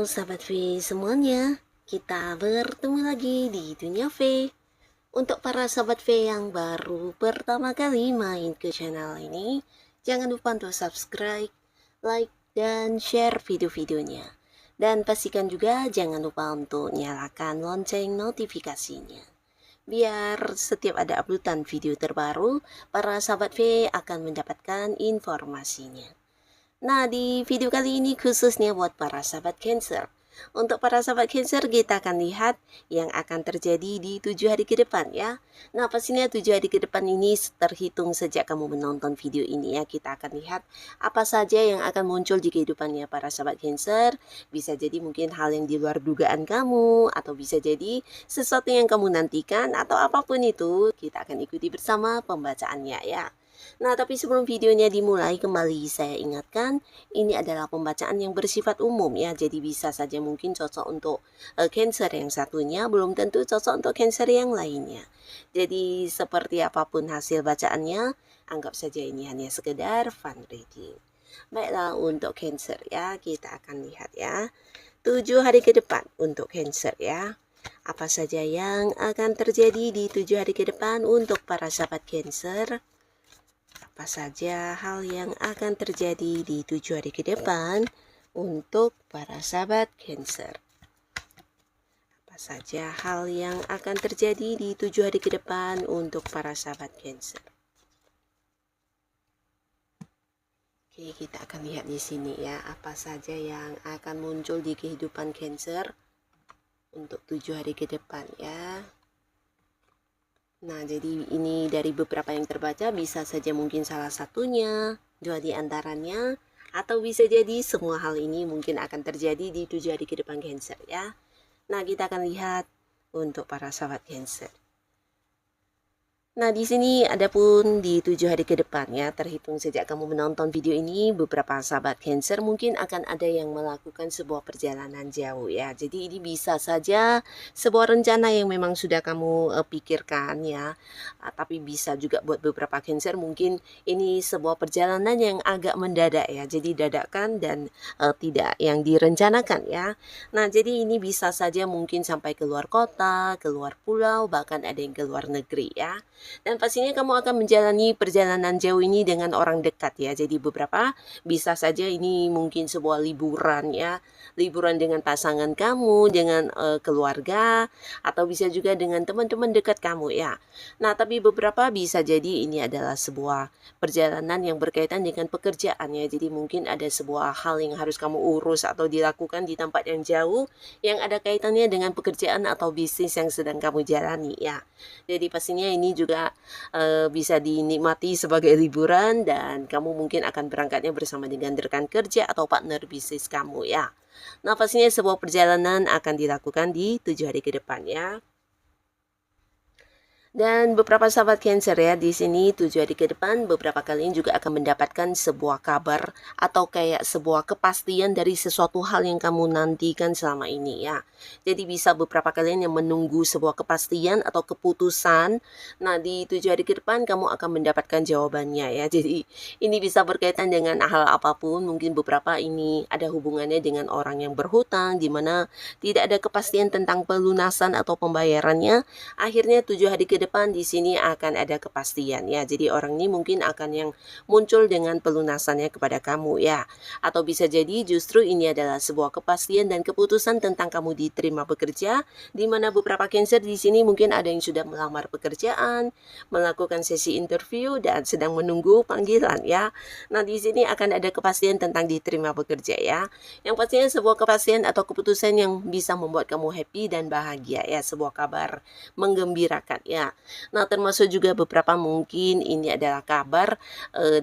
sahabat V semuanya, kita bertemu lagi di Dunia V. Untuk para sahabat V yang baru pertama kali main ke channel ini, jangan lupa untuk subscribe, like, dan share video-videonya. Dan pastikan juga jangan lupa untuk nyalakan lonceng notifikasinya. Biar setiap ada uploadan video terbaru, para sahabat V akan mendapatkan informasinya. Nah, di video kali ini khususnya buat para sahabat Cancer. Untuk para sahabat Cancer, kita akan lihat yang akan terjadi di 7 hari ke depan ya. Nah, pastinya 7 hari ke depan ini terhitung sejak kamu menonton video ini ya. Kita akan lihat apa saja yang akan muncul di kehidupannya para sahabat Cancer. Bisa jadi mungkin hal yang di luar dugaan kamu, atau bisa jadi sesuatu yang kamu nantikan, atau apapun itu. Kita akan ikuti bersama pembacaannya ya. Nah, tapi sebelum videonya dimulai, kembali saya ingatkan, ini adalah pembacaan yang bersifat umum ya, jadi bisa saja mungkin cocok untuk Cancer yang satunya, belum tentu cocok untuk Cancer yang lainnya. Jadi seperti apapun hasil bacaannya, anggap saja ini hanya sekedar fun reading. Baiklah, untuk Cancer ya, kita akan lihat ya, 7 hari ke depan untuk Cancer ya. Apa saja yang akan terjadi di 7 hari ke depan untuk para sahabat Cancer? Apa saja hal yang akan terjadi di 7 hari ke depan untuk para sahabat Cancer? Apa saja hal yang akan terjadi di 7 hari ke depan untuk para sahabat Cancer? Oke, kita akan lihat di sini ya, apa saja yang akan muncul di kehidupan Cancer untuk 7 hari ke depan ya. Nah, jadi ini dari beberapa yang terbaca, bisa saja mungkin salah satunya, dua di antaranya, atau bisa jadi semua hal ini mungkin akan terjadi di 7 hari ke depan Cancer ya. Nah, kita akan lihat untuk para sahabat Cancer. Nah, di sini adapun di 7 hari ke depan ya, terhitung sejak kamu menonton video ini, beberapa sahabat Cancer mungkin akan ada yang melakukan sebuah perjalanan jauh ya. Jadi ini bisa saja sebuah rencana yang memang sudah kamu pikirkan ya. Tapi bisa juga buat beberapa Cancer mungkin ini sebuah perjalanan yang agak mendadak ya. Jadi dadakan dan tidak yang direncanakan ya. Nah, jadi ini bisa saja mungkin sampai ke luar kota, ke luar pulau, bahkan ada yang ke luar negeri ya. Dan pastinya kamu akan menjalani perjalanan jauh ini dengan orang dekat ya. Jadi beberapa bisa saja ini mungkin sebuah liburan ya. Liburan dengan pasangan kamu, dengan keluarga, atau bisa juga dengan teman-teman dekat kamu ya. Nah, tapi beberapa bisa jadi ini adalah sebuah perjalanan yang berkaitan dengan pekerjaan ya. Jadi mungkin ada sebuah hal yang harus kamu urus atau dilakukan di tempat yang jauh yang ada kaitannya dengan pekerjaan atau bisnis yang sedang kamu jalani ya. Jadi pastinya ini juga bisa dinikmati sebagai liburan, dan kamu mungkin akan berangkatnya bersama dengan rekan kerja atau partner bisnis kamu ya. Nah, pastinya sebuah perjalanan akan dilakukan di 7 hari ke depan ya. Dan beberapa sahabat Cancer ya, di sini 7 hari ke depan beberapa kalian juga akan mendapatkan sebuah kabar atau kayak sebuah kepastian dari sesuatu hal yang kamu nantikan selama ini ya. Jadi bisa beberapa kalian yang menunggu sebuah kepastian atau keputusan. Nah, di 7 hari ke depan kamu akan mendapatkan jawabannya ya. Jadi ini bisa berkaitan dengan hal apapun. Mungkin beberapa ini ada hubungannya dengan orang yang berhutang, di mana tidak ada kepastian tentang pelunasan atau pembayarannya. Akhirnya 7 hari ke depan di sini akan ada kepastian ya. Jadi orang ini mungkin akan yang muncul dengan pelunasannya kepada kamu ya. Atau bisa jadi justru ini adalah sebuah kepastian dan keputusan tentang kamu diterima bekerja, di mana beberapa Cancer di sini mungkin ada yang sudah melamar pekerjaan, melakukan sesi interview dan sedang menunggu panggilan ya. Nah, di sini akan ada kepastian tentang diterima bekerja ya. Yang pastinya sebuah kepastian atau keputusan yang bisa membuat kamu happy dan bahagia ya, sebuah kabar menggembirakan ya. Nah, termasuk juga beberapa mungkin ini adalah kabar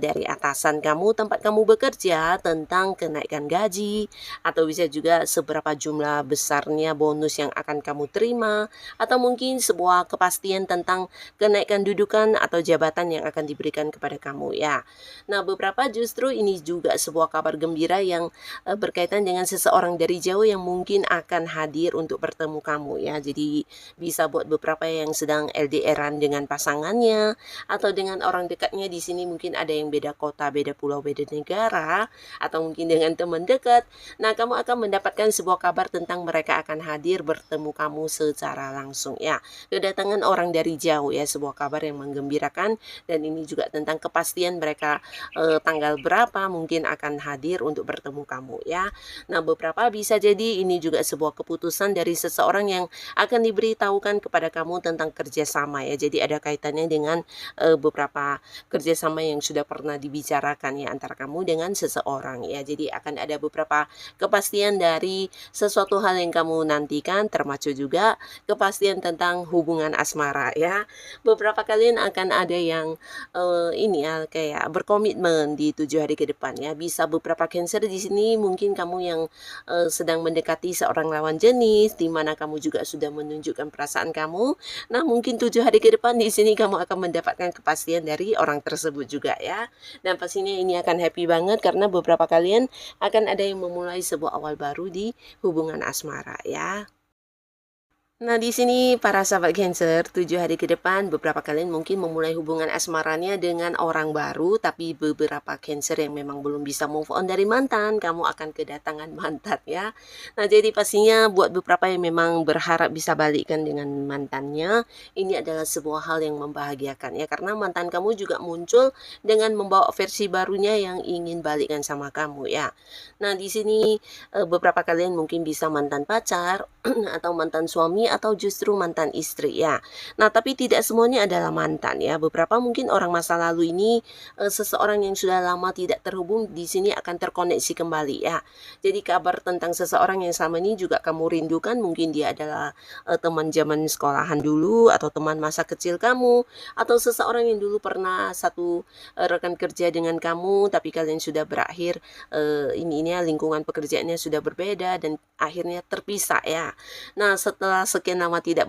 dari atasan kamu tempat kamu bekerja tentang kenaikan gaji, atau bisa juga seberapa jumlah besarnya bonus yang akan kamu terima, atau mungkin sebuah kepastian tentang kenaikan dudukan atau jabatan yang akan diberikan kepada kamu ya. Nah, beberapa justru ini juga sebuah kabar gembira yang berkaitan dengan seseorang dari jauh yang mungkin akan hadir untuk bertemu kamu ya. Jadi bisa buat beberapa yang sedang LDR LDR-an dengan pasangannya atau dengan orang dekatnya. Di sini mungkin ada yang beda kota, beda pulau, beda negara, atau mungkin dengan teman dekat. Nah, kamu akan mendapatkan sebuah kabar tentang mereka akan hadir bertemu kamu secara langsung ya. Kedatangan orang dari jauh ya, sebuah kabar yang menggembirakan, dan ini juga tentang kepastian mereka tanggal berapa mungkin akan hadir untuk bertemu kamu ya. Nah, beberapa bisa jadi ini juga sebuah keputusan dari seseorang yang akan diberitahukan kepada kamu tentang kerjasama ya. Jadi ada kaitannya dengan beberapa kerjasama yang sudah pernah dibicarakan ya antara kamu dengan seseorang ya. Jadi akan ada beberapa kepastian dari sesuatu hal yang kamu nantikan, termasuk juga kepastian tentang hubungan asmara ya. Beberapa kalian akan ada yang ini ya, kayak berkomitmen di 7 hari ke depan ya. Bisa beberapa Cancer di sini mungkin kamu yang sedang mendekati seorang lawan jenis, di mana kamu juga sudah menunjukkan perasaan kamu. Nah, mungkin 7 hari ke depan di sini kamu akan mendapatkan kepastian dari orang tersebut juga ya. Dan pastinya ini akan happy banget karena beberapa kalian akan ada yang memulai sebuah awal baru di hubungan asmara ya. Nah, di sini para sahabat Cancer, 7 hari ke depan beberapa kalian mungkin memulai hubungan asmaranya dengan orang baru, tapi beberapa Cancer yang memang belum bisa move on dari mantan, kamu akan kedatangan mantan ya. Nah, jadi pastinya buat beberapa yang memang berharap bisa balikan dengan mantannya, ini adalah sebuah hal yang membahagiakan ya, karena mantan kamu juga muncul dengan membawa versi barunya yang ingin balikan sama kamu ya. Nah, di sini beberapa kalian mungkin bisa mantan pacar atau mantan suami atau justru mantan istri ya. Nah, tapi tidak semuanya adalah mantan ya. Beberapa mungkin orang masa lalu ini seseorang yang sudah lama tidak terhubung di sini akan terkoneksi kembali ya. Jadi kabar tentang seseorang yang sama ini juga kamu rindukan, mungkin dia adalah teman zaman sekolahan dulu atau teman masa kecil kamu atau seseorang yang dulu pernah satu rekan kerja dengan kamu tapi kalian sudah berakhir ini lingkungan pekerjaannya sudah berbeda dan akhirnya terpisah ya. Nah, setelah sekian lama tidak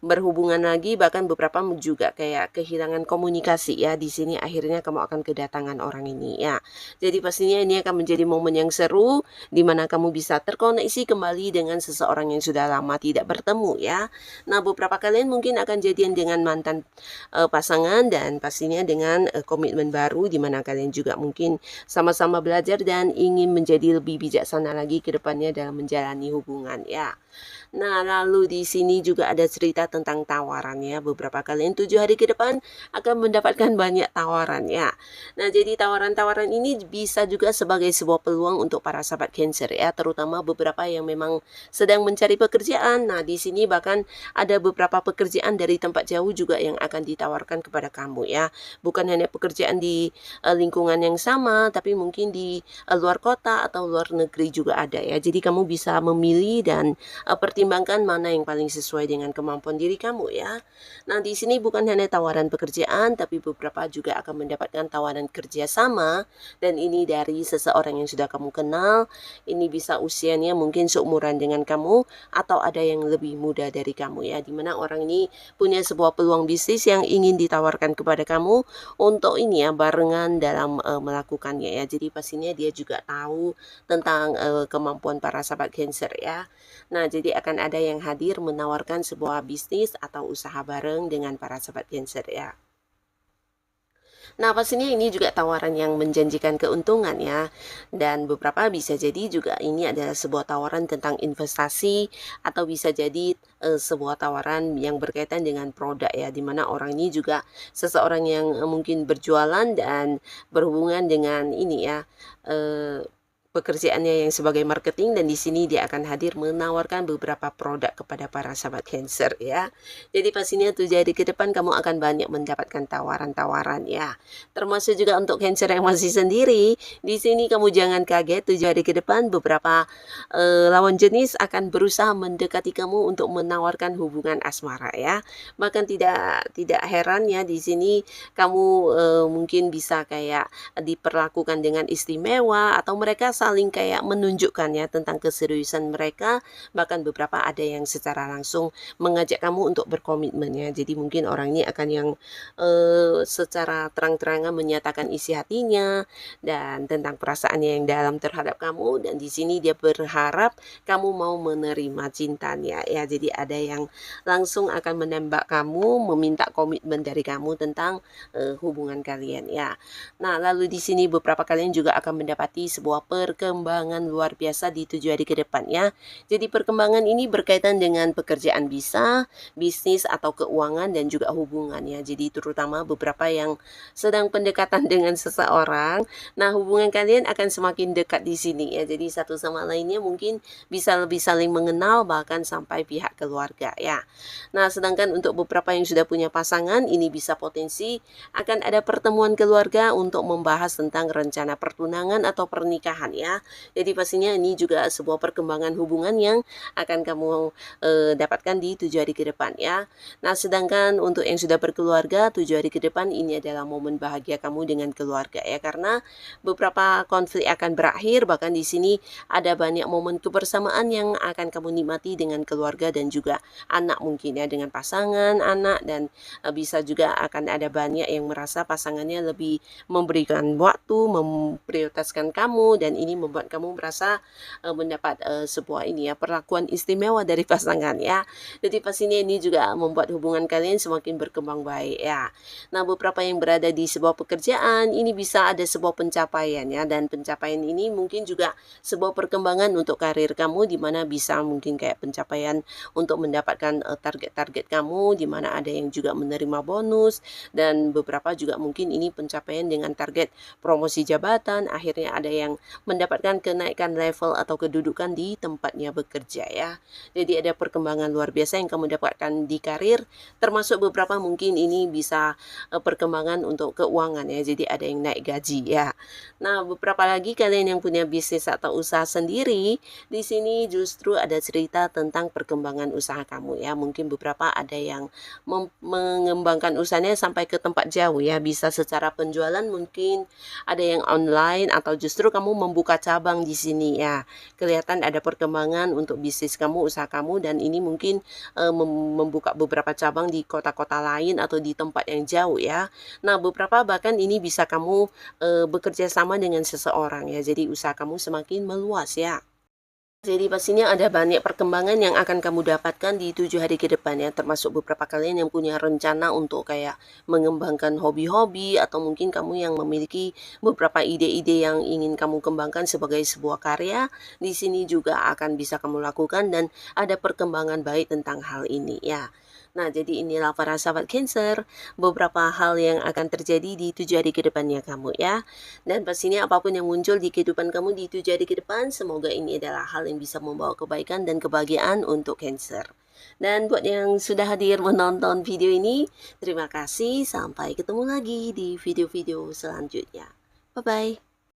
berhubungan lagi, bahkan beberapa juga kayak kehilangan komunikasi ya. Di sini akhirnya kamu akan kedatangan orang ini ya. Jadi pastinya ini akan menjadi momen yang seru di mana kamu bisa terkoneksi kembali dengan seseorang yang sudah lama tidak bertemu ya. Nah, beberapa kalian mungkin akan jadian dengan mantan pasangan dan pastinya dengan komitmen baru di mana kalian juga mungkin sama-sama belajar dan ingin menjadi lebih bijaksana lagi ke depannya dalam menjalani hubungan ya. Nah, lalu di sini juga ada cerita tentang tawaran ya. Beberapa kalian 7 hari ke depan akan mendapatkan banyak tawaran ya. Nah, jadi tawaran-tawaran ini bisa juga sebagai sebuah peluang untuk para sahabat Cancer ya, terutama beberapa yang memang sedang mencari pekerjaan. Nah, di sini bahkan ada beberapa pekerjaan dari tempat jauh juga yang akan ditawarkan kepada kamu ya. Bukan hanya pekerjaan di lingkungan yang sama, tapi mungkin di luar kota atau luar negeri juga ada ya. Jadi kamu bisa memilih dan pertimbangkan mana yang paling sesuai dengan kemampuan diri kamu ya. Nah, di sini bukan hanya tawaran pekerjaan, tapi beberapa juga akan mendapatkan tawaran kerja sama, dan ini dari seseorang yang sudah kamu kenal. Ini bisa usianya mungkin seumuran dengan kamu atau ada yang lebih muda dari kamu ya, dimana orang ini punya sebuah peluang bisnis yang ingin ditawarkan kepada kamu untuk ini ya, barengan dalam melakukannya ya. Jadi pastinya dia juga tahu tentang kemampuan para sahabat Cancer ya. Nah, jadi akan ada yang hadir menawarkan sebuah bisnis atau usaha bareng dengan para sahabat Cancer ya. Nah, pastinya ini juga tawaran yang menjanjikan keuntungan ya. Dan beberapa bisa jadi juga ini adalah sebuah tawaran tentang investasi atau bisa jadi sebuah tawaran yang berkaitan dengan produk ya, dimana orang ini juga seseorang yang mungkin berjualan dan berhubungan dengan ini ya, pekerjaannya yang sebagai marketing, dan di sini dia akan hadir menawarkan beberapa produk kepada para sahabat Cancer ya. Jadi pastinya 7 hari ke depan kamu akan banyak mendapatkan tawaran-tawaran ya. Termasuk juga untuk Cancer yang masih sendiri. Di sini kamu jangan kaget, 7 hari ke depan beberapa lawan jenis akan berusaha mendekati kamu untuk menawarkan hubungan asmara ya. Bahkan tidak heran ya, di sini kamu mungkin bisa kayak diperlakukan dengan istimewa atau mereka saling kayak menunjukkan ya tentang keseriusan mereka, bahkan beberapa ada yang secara langsung mengajak kamu untuk berkomitmen ya. Jadi mungkin orang ini akan yang secara terang-terangan menyatakan isi hatinya dan tentang perasaannya yang dalam terhadap kamu, dan di sini dia berharap kamu mau menerima cintanya ya. Jadi ada yang langsung akan menembak kamu, meminta komitmen dari kamu tentang hubungan kalian ya. Nah, lalu di sini beberapa kalian juga akan mendapati sebuah perkembangan luar biasa di 7 hari ke depan ya. Jadi perkembangan ini berkaitan dengan pekerjaan bisa, bisnis atau keuangan dan juga hubungan ya. Jadi terutama beberapa yang sedang pendekatan dengan seseorang, nah hubungan kalian akan semakin dekat di sini ya. Jadi satu sama lainnya mungkin bisa lebih saling mengenal, bahkan sampai pihak keluarga ya. Nah, sedangkan untuk beberapa yang sudah punya pasangan, ini bisa potensi akan ada pertemuan keluarga untuk membahas tentang rencana pertunangan atau pernikahan ya. Jadi pastinya ini juga sebuah perkembangan hubungan yang akan kamu dapatkan di 7 hari ke depan ya. Nah, sedangkan untuk yang sudah berkeluarga, 7 hari ke depan ini adalah momen bahagia kamu dengan keluarga ya, karena beberapa konflik akan berakhir, bahkan di sini ada banyak momen kebersamaan yang akan kamu nikmati dengan keluarga dan juga anak mungkin ya, dengan pasangan, anak, dan bisa juga akan ada banyak yang merasa pasangannya lebih memberikan waktu, memprioritaskan kamu, dan ini membuat kamu merasa mendapat sebuah ini ya, perlakuan istimewa dari pasangan ya. Jadi pastinya ini juga membuat hubungan kalian semakin berkembang baik ya. Nah, beberapa yang berada di sebuah pekerjaan ini bisa ada sebuah pencapaian ya, dan pencapaian ini mungkin juga sebuah perkembangan untuk karir kamu, di mana bisa mungkin kayak pencapaian untuk mendapatkan target-target kamu, di mana ada yang juga menerima bonus, dan beberapa juga mungkin ini pencapaian dengan target promosi jabatan, akhirnya ada yang mendapatkan kenaikan level atau kedudukan di tempatnya bekerja ya. Jadi ada perkembangan luar biasa yang kamu dapatkan di karir, termasuk beberapa mungkin ini bisa perkembangan untuk keuangan ya, jadi ada yang naik gaji ya. Nah, beberapa lagi kalian yang punya bisnis atau usaha sendiri, di sini justru ada cerita tentang perkembangan usaha kamu ya. Mungkin beberapa ada yang mengembangkan usahanya sampai ke tempat jauh ya, bisa secara penjualan, mungkin ada yang online, atau justru kamu membuka cabang di sini ya. Kelihatan ada perkembangan untuk bisnis kamu, usaha kamu, dan ini mungkin membuka beberapa cabang di kota-kota lain atau di tempat yang jauh ya. Nah, beberapa bahkan ini bisa kamu bekerja sama dengan seseorang ya. Jadi usaha kamu semakin meluas ya. Jadi pastinya ada banyak perkembangan yang akan kamu dapatkan di 7 hari ke depan ya, termasuk beberapa kalian yang punya rencana untuk kayak mengembangkan hobi-hobi, atau mungkin kamu yang memiliki beberapa ide-ide yang ingin kamu kembangkan sebagai sebuah karya, di sini juga akan bisa kamu lakukan dan ada perkembangan baik tentang hal ini ya. Nah, jadi inilah para sahabat Cancer, beberapa hal yang akan terjadi di 7 hari ke depannya kamu ya. Dan pastinya apapun yang muncul di kehidupan kamu di 7 hari ke depan, semoga ini adalah hal yang bisa membawa kebaikan dan kebahagiaan untuk Cancer. Dan buat yang sudah hadir menonton video ini, terima kasih. Sampai ketemu lagi di video-video selanjutnya. Bye-bye.